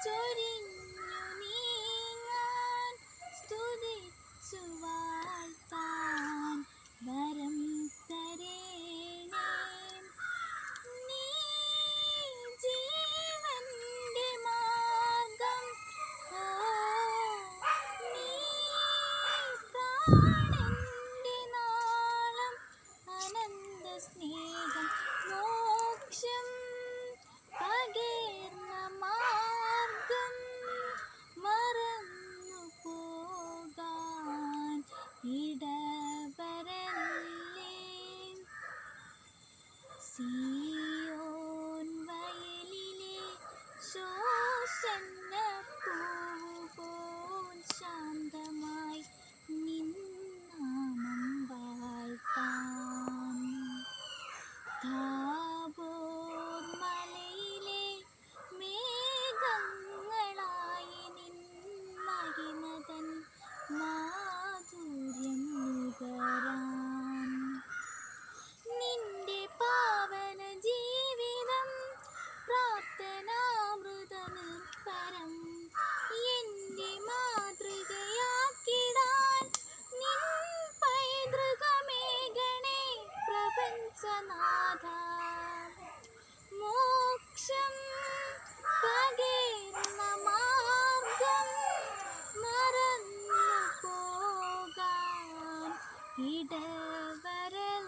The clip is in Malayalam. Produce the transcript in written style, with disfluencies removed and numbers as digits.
ചൊരിഞ്ഞു നീങ്ങാൻ സ്തുതിച്ചു വാഴ്ത്താൻ വരം തരേണേ. നീ ജീവന്റെ മാർഗം, ഓ നീ പ്രാണന്റെ നാളം, അനന്ത സ്നേഹം മോക്ഷം പകർന്ന മാർഗം മറന്നു പോകാൻ ഇടവരല്ലേ. സിയോൻ വയലിലെ ശോഷന്ന പൂപോൽ ശാന്തമായി നിൻ നാമം വാഴ്ത്താൻ. താബോർ മലയിലെ മേഘങ്ങളായി നിൻ മഹിമതൻ മാധുര്യം നുകരാൻ. നിന്റെ പാവന ജീവിതം പ്രാർത്ഥനാമൃതനിർഭരം എന്റെ മാതൃകയാക്കിടാൻ നിൻ പൈതൃകമേകണേ പ്രപഞ്ചനാഥ. മോക്ഷം പകർന്ന മാർഗം മറന്നു പോകാൻ ഇടവരല്ലേ.